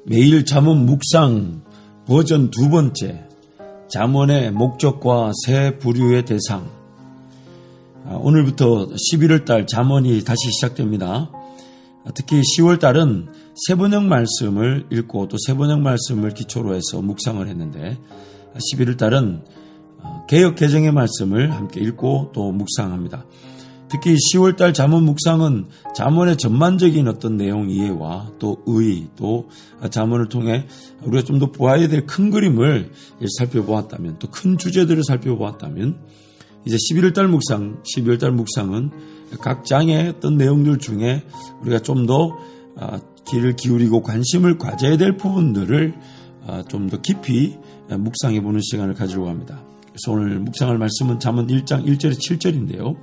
매일 잠언 묵상 버전 2번째, 잠언의 목적과 세 부류의 대상. 오늘부터 11월달 잠언이 다시 시작됩니다. 특히 10월달은 세번역 말씀을 읽고 또 세번역 말씀을 기초로 해서 묵상을 했는데, 11월달은 개역 개정의 말씀을 함께 읽고 또 묵상합니다. 특히 10월달 잠언 묵상은 잠언의 전반적인 어떤 내용 이해와 또 의, 또 잠언을 통해 우리가 좀 더 보아야 될 큰 그림을 살펴보았다면, 또 큰 주제들을 살펴보았다면, 이제 11월달 묵상, 12월달 묵상은 각 장의 어떤 내용들 중에 우리가 좀 더 귀를 기울이고 관심을 가져야 될 부분들을 좀 더 깊이 묵상해보는 시간을 가지려고 합니다. 그래서 오늘 묵상할 말씀은 잠언 1장 1절에 7절인데요.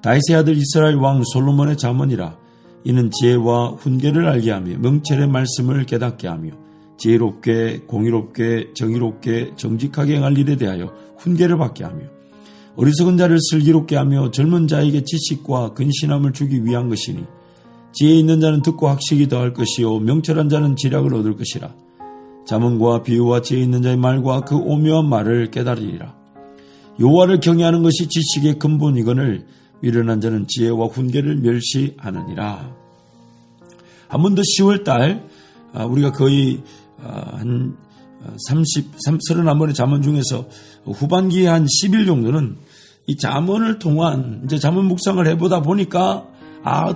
다윗의 아들 이스라엘 왕 솔로몬의 잠언이라. 이는 지혜와 훈계를 알게 하며 명철의 말씀을 깨닫게 하며 지혜롭게 공의롭게 정의롭게 정직하게 행할 일에 대하여 훈계를 받게 하며 어리석은 자를 슬기롭게 하며 젊은 자에게 지식과 근신함을 주기 위한 것이니 지혜 있는 자는 듣고 학식이 더할 것이요 명철한 자는 지략을 얻을 것이라. 잠언과 비유와 지혜 있는 자의 말과 그 오묘한 말을 깨달으리라. 여호와를 경외하는 것이 지식의 근본이거늘 미련한 자는 지혜와 훈계를 멸시하느니라. 한 번 더 10월달 우리가 거의 한 31번의 잠언 중에서 후반기에 한 10일 정도는 이 잠언을 통한 이제 잠언 묵상을 해보다 보니까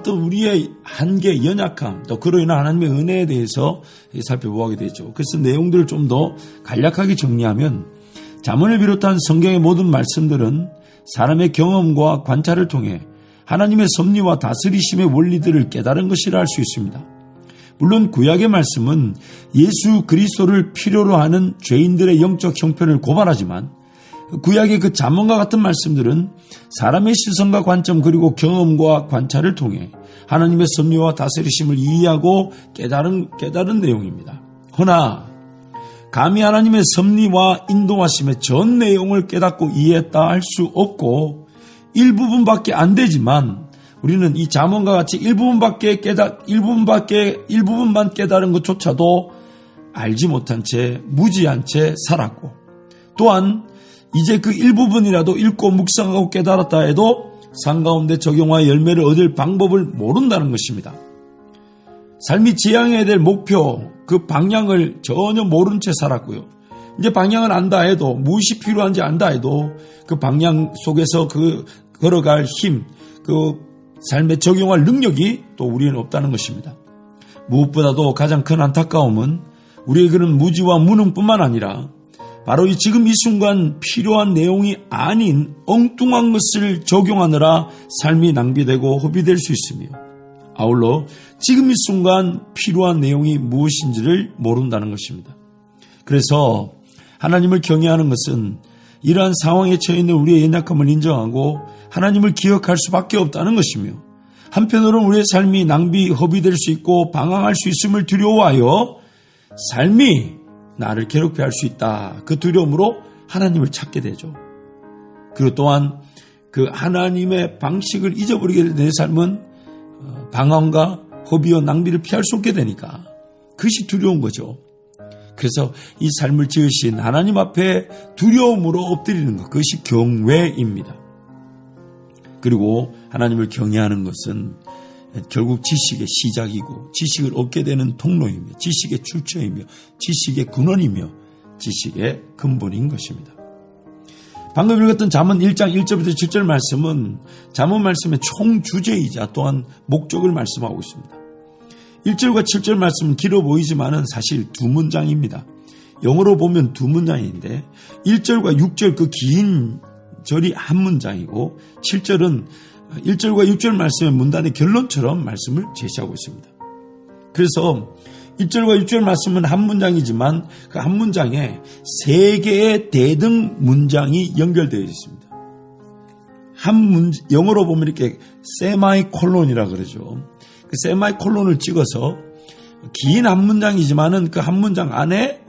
또 우리의 한계, 연약함, 또 그로 인한 하나님의 은혜에 대해서 살펴보게 되죠. 그래서 내용들을 좀 더 간략하게 정리하면 잠언을 비롯한 성경의 모든 말씀들은 사람의 경험과 관찰을 통해 하나님의 섭리와 다스리심의 원리들을 깨달은 것이라 할 수 있습니다. 물론 구약의 말씀은 예수 그리스도를 필요로 하는 죄인들의 영적 형편을 고발하지만 구약의 그 잠언과 같은 말씀들은 사람의 시선과 관점 그리고 경험과 관찰을 통해 하나님의 섭리와 다스리심을 이해하고 깨달은 내용입니다. 허나 감히 하나님의 섭리와 인도하심의 전 내용을 깨닫고 이해했다 할 수 없고 일부분밖에 안 되지만 우리는 이 잠언과 같이 일부분만 깨달은 것조차도 알지 못한 채 무지한 채 살았고, 또한 이제 그 일부분이라도 읽고 묵상하고 깨달았다 해도 삶 가운데 적용하여 열매를 얻을 방법을 모른다는 것입니다. 삶이 지향해야 될 목표, 그 방향을 전혀 모른 채 살았고요. 이제 방향을 안다 해도, 무엇이 필요한지 안다 해도 그 방향 속에서 그 걸어갈 힘, 그 삶에 적용할 능력이 또 우리는 없다는 것입니다. 무엇보다도 가장 큰 안타까움은 우리의 그런 무지와 무능뿐만 아니라 바로 이 지금 이 순간 필요한 내용이 아닌 엉뚱한 것을 적용하느라 삶이 낭비되고 허비될 수 있으며, 아울러 지금 이 순간 필요한 내용이 무엇인지를 모른다는 것입니다. 그래서 하나님을 경외하는 것은 이러한 상황에 처해 있는 우리의 연약함을 인정하고 하나님을 기억할 수밖에 없다는 것이며, 한편으로는 우리의 삶이 낭비, 허비될 수 있고 방황할 수 있음을 두려워하여 삶이 나를 괴롭게 할 수 있다, 그 두려움으로 하나님을 찾게 되죠. 그리고 또한 그 하나님의 방식을 잊어버리게 된 내 삶은 방황과 허비와 낭비를 피할 수 없게 되니까 그것이 두려운 거죠. 그래서 이 삶을 지으신 하나님 앞에 두려움으로 엎드리는 것, 그것이 경외입니다. 그리고 하나님을 경외하는 것은 결국 지식의 시작이고 지식을 얻게 되는 통로이며 지식의 출처이며 지식의 근원이며 지식의 근본인 것입니다. 방금 읽었던 잠언 1장 1절부터 7절 말씀은 잠언 말씀의 총 주제이자 또한 목적을 말씀하고 있습니다. 1절과 7절 말씀은 길어 보이지만은 사실 두 문장입니다. 영어로 보면 두 문장인데 1절과 6절 그 긴 절이 한 문장이고 7절은 1절과 6절 말씀의 문단의 결론처럼 말씀을 제시하고 있습니다. 그래서 1절과 6절 말씀은 한 문장이지만 그 한 문장에 세 개의 대등 문장이 연결되어 있습니다. 영어로 보면 이렇게 세마이콜론이라 그러죠. 그 세마이콜론을 찍어서 긴 한 문장이지만은 그 한 문장 안에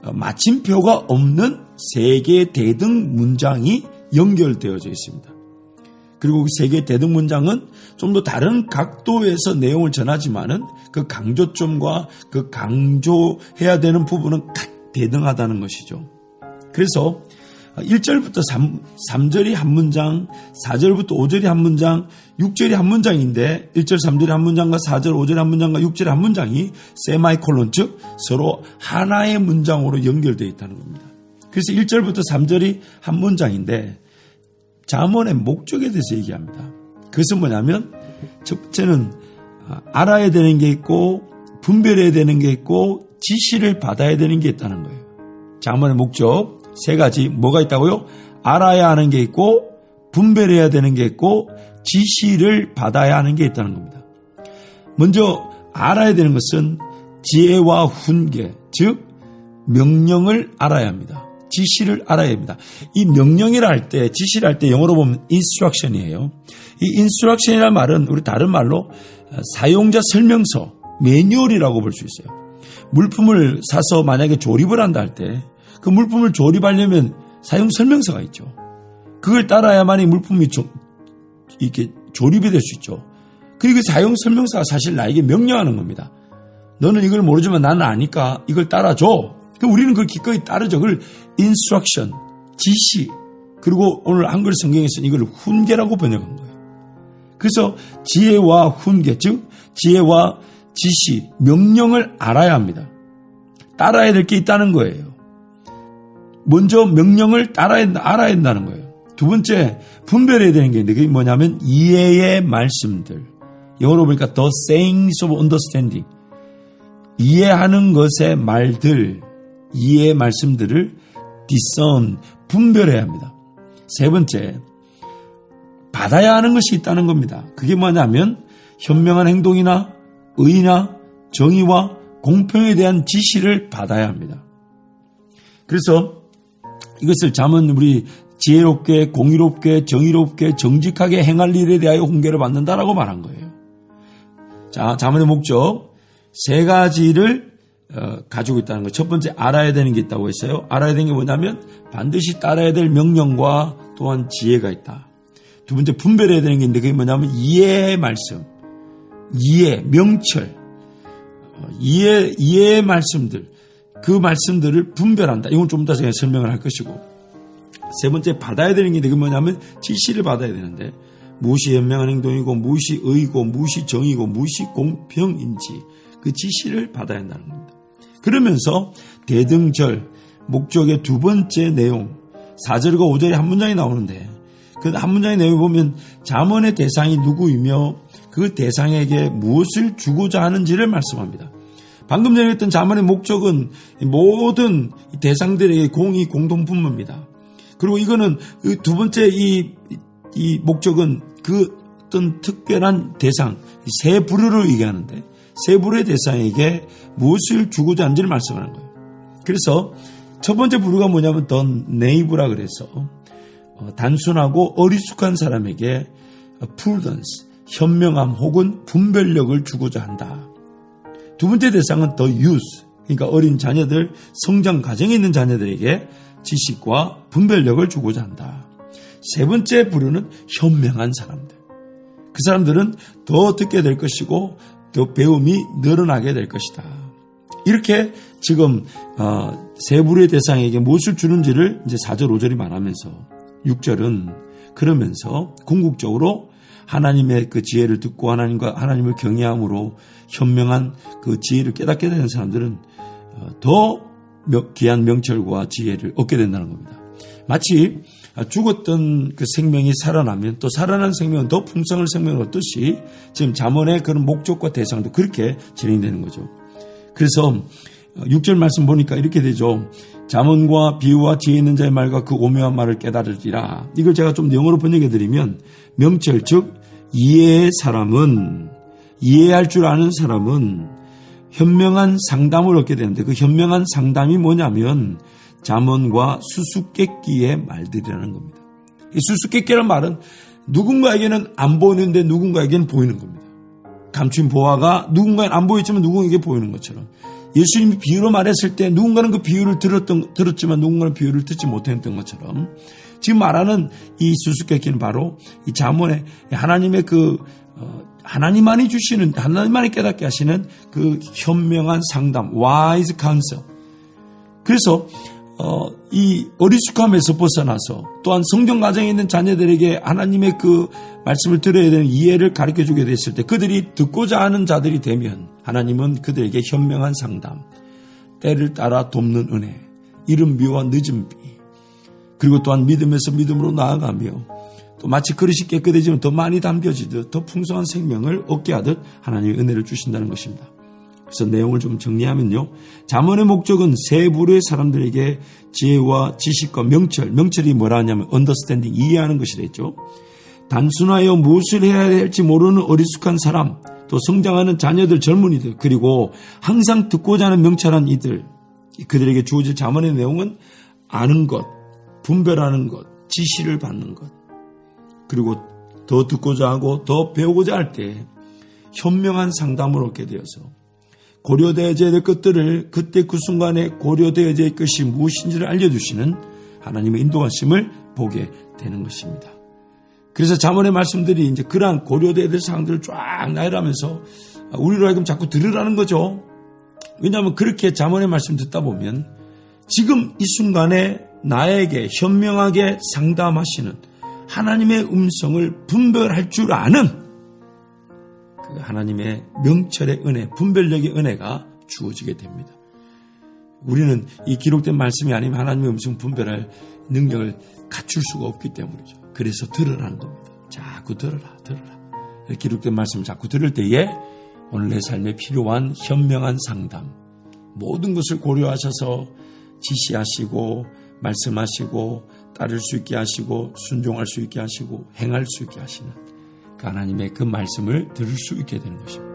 마침표가 없는 세 개의 대등 문장이 연결되어져 있습니다. 그리고 그 세 개의 대등 문장은 좀 더 다른 각도에서 내용을 전하지만은 그 강조점과 그 강조해야 되는 부분은 대등하다는 것이죠. 그래서 1절부터 3절이 한 문장, 4절부터 5절이 한 문장, 6절이 한 문장인데 1절, 3절이 한 문장과 4절, 5절이 한 문장과 6절이 한 문장이 세마이콜론, 즉 서로 하나의 문장으로 연결되어 있다는 겁니다. 그래서 1절부터 3절이 한 문장인데 잠언의 목적에 대해서 얘기합니다. 그것은 뭐냐면 첫 번째는 알아야 되는 게 있고 분별해야 되는 게 있고 지시를 받아야 되는 게 있다는 거예요. 잠언의 목적 세 가지 뭐가 있다고요? 알아야 하는 게 있고 분별해야 되는 게 있고 지시를 받아야 하는 게 있다는 겁니다. 먼저 알아야 되는 것은 지혜와 훈계, 즉 명령을 알아야 합니다. 지시를 알아야 합니다. 이 명령이라 할 때, 지시를 할 때 영어로 보면 instruction이에요. 이 instruction이라는 말은 우리 다른 말로 사용자 설명서, 매뉴얼이라고 볼 수 있어요. 물품을 사서 만약에 조립을 한다 할 때 그 물품을 조립하려면 사용 설명서가 있죠. 그걸 따라야만이 물품이 이렇게 조립이 될 수 있죠. 그리고 사용 설명서가 사실 나에게 명령하는 겁니다. 너는 이걸 모르지만 나는 아니까 이걸 따라줘. 우리는 그걸 기꺼이 따르죠. 그걸 instruction, 지시, 그리고 오늘 한글 성경에서는 이걸 훈계라고 번역한 거예요. 그래서 지혜와 훈계, 즉 지혜와 지시, 명령을 알아야 합니다. 따라야 될 게 있다는 거예요. 먼저 명령을 알아야 된다는 거예요. 두 번째, 분별해야 되는 게 있는데 그게 뭐냐면 이해의 말씀들. 영어로 보니까 the sayings of understanding. 이해하는 것의 말들, 이해의 말씀들을 discern, 분별해야 합니다. 세 번째, 받아야 하는 것이 있다는 겁니다. 그게 뭐냐면 현명한 행동이나 의나 정의와 공평에 대한 지시를 받아야 합니다. 그래서 이것을 잠언 우리 지혜롭게, 공의롭게, 정의롭게, 정직하게 행할 일에 대하여 훈계를 받는다라고 말한 거예요. 자, 잠언의 목적 세 가지를 가지고 있다는 거예요. 첫 번째, 알아야 되는 게 있다고 했어요. 알아야 되는 게 뭐냐면 반드시 따라야 될 명령과 또한 지혜가 있다. 두 번째, 분별해야 되는 게 있는데 그게 뭐냐면 이해의 말씀, 이해, 명철, 이해의 말씀들, 그 말씀들을 분별한다. 이건 좀 더 제가 설명을 할 것이고, 세 번째, 받아야 되는 게 그게 뭐냐면 지시를 받아야 되는데 무엇이 현명한 행동이고 무엇이 의고 무엇이 정의고 무엇이 공평인지 그 지시를 받아야 한다는 겁니다. 그러면서 대등절, 목적의 두 번째 내용 4절과 5절에 한 문장이 나오는데 그 한 문장의 내용을 보면 잠언의 대상이 누구이며 그 대상에게 무엇을 주고자 하는지를 말씀합니다. 방금 전에 했던 잠언의 목적은 모든 대상들에게 공동분모입니다. 그리고 이거는 두 번째 이 목적은 그 어떤 특별한 대상, 세 부류를 얘기하는데 세 부류의 대상에게 무엇을 주고자 하는지를 말씀하는 거예요. 그래서 첫 번째 부류가 뭐냐면 더 네이브라 그래서 단순하고 어리숙한 사람에게 prudence, 현명함 혹은 분별력을 주고자 한다. 두 번째 대상은 더 youth, 그러니까 어린 자녀들, 성장 과정에 있는 자녀들에게 지식과 분별력을 주고자 한다. 세 번째 부류는 현명한 사람들. 그 사람들은 더 듣게 될 것이고 더 배움이 늘어나게 될 것이다. 이렇게 지금 세 부류의 대상에게 무엇을 주는지를 이제 4절, 5절이 말하면서 6절은 그러면서 궁극적으로 하나님의 그 지혜를 듣고 하나님을 경외함으로 현명한 그 지혜를 깨닫게 되는 사람들은 더 귀한 명철과 지혜를 얻게 된다는 겁니다. 마치 죽었던 그 생명이 살아나면 또 살아난 생명은 더 풍성한 생명을 얻듯이 지금 잠언의 그런 목적과 대상도 그렇게 진행되는 거죠. 그래서 6절 말씀 보니까 이렇게 되죠. 잠언과 비유와 지혜 있는 자의 말과 그 오묘한 말을 깨달으리라. 이걸 제가 좀 영어로 번역해 드리면 명철, 즉 이해의 사람은, 이해할 줄 아는 사람은 현명한 상담을 얻게 되는데 그 현명한 상담이 뭐냐면 잠언과 수수께끼의 말들이라는 겁니다. 이 수수께끼라는 말은 누군가에게는 안 보이는데 누군가에게는 보이는 겁니다. 감춘 보화가 누군가에는 안 보이지만 누군가에게 보이는 것처럼 예수님이 비유로 말했을 때 누군가는 그 비유를 들었지만 누군가는 비유를 듣지 못했던 것처럼 지금 말하는 이 수수께끼는 바로 이 잠언에 하나님의 하나님만이 주시는, 하나님만이 깨닫게 하시는 그 현명한 상담, wise counsel. 그래서 이 어리숙함에서 벗어나서 또한 성경 가정에 있는 자녀들에게 하나님의 그 말씀을 들어야 되는 이해를 가르쳐 주게 됐을 때 그들이 듣고자 하는 자들이 되면 하나님은 그들에게 현명한 상담, 때를 따라 돕는 은혜, 이른 비와 늦은 비, 그리고 또한 믿음에서 믿음으로 나아가며 또 마치 그릇이 깨끗해지면 더 많이 담겨지듯 더 풍성한 생명을 얻게 하듯 하나님의 은혜를 주신다는 것입니다. 그래서 내용을 좀 정리하면요. 잠언의 목적은 세 부류의 사람들에게 지혜와 지식과 명철이 뭐라 하냐면 understanding, 이해하는 것이라 했죠. 단순하여 무엇을 해야 할지 모르는 어리숙한 사람, 또 성장하는 자녀들, 젊은이들, 그리고 항상 듣고자 하는 명철한 이들, 그들에게 주어질 잠언의 내용은 아는 것, 분별하는 것, 지시를 받는 것, 그리고 더 듣고자 하고 더 배우고자 할 때 현명한 상담을 얻게 되어서 고려되어져야 될 것들을 그때 그 순간에 고려되어져야 할 것이 무엇인지를 알려주시는 하나님의 인도하심을 보게 되는 것입니다. 그래서 잠언의 말씀들이 이제 그러한 고려되어야 될 사항들을 쫙 나열하면서 우리로 하여금 자꾸 들으라는 거죠. 왜냐하면 그렇게 잠언의 말씀 듣다 보면 지금 이 순간에 나에게 현명하게 상담하시는 하나님의 음성을 분별할 줄 아는 그 하나님의 명철의 은혜, 분별력의 은혜가 주어지게 됩니다. 우리는 이 기록된 말씀이 아니면 하나님의 음성 분별할 능력을 갖출 수가 없기 때문이죠. 그래서 들으라는 겁니다. 자꾸 들어라. 기록된 말씀을 자꾸 들을 때에 오늘 내 삶에 필요한 현명한 상담, 모든 것을 고려하셔서 지시하시고 말씀하시고 따를 수 있게 하시고 순종할 수 있게 하시고 행할 수 있게 하시는 그 하나님의 그 말씀을 들을 수 있게 되는 것입니다.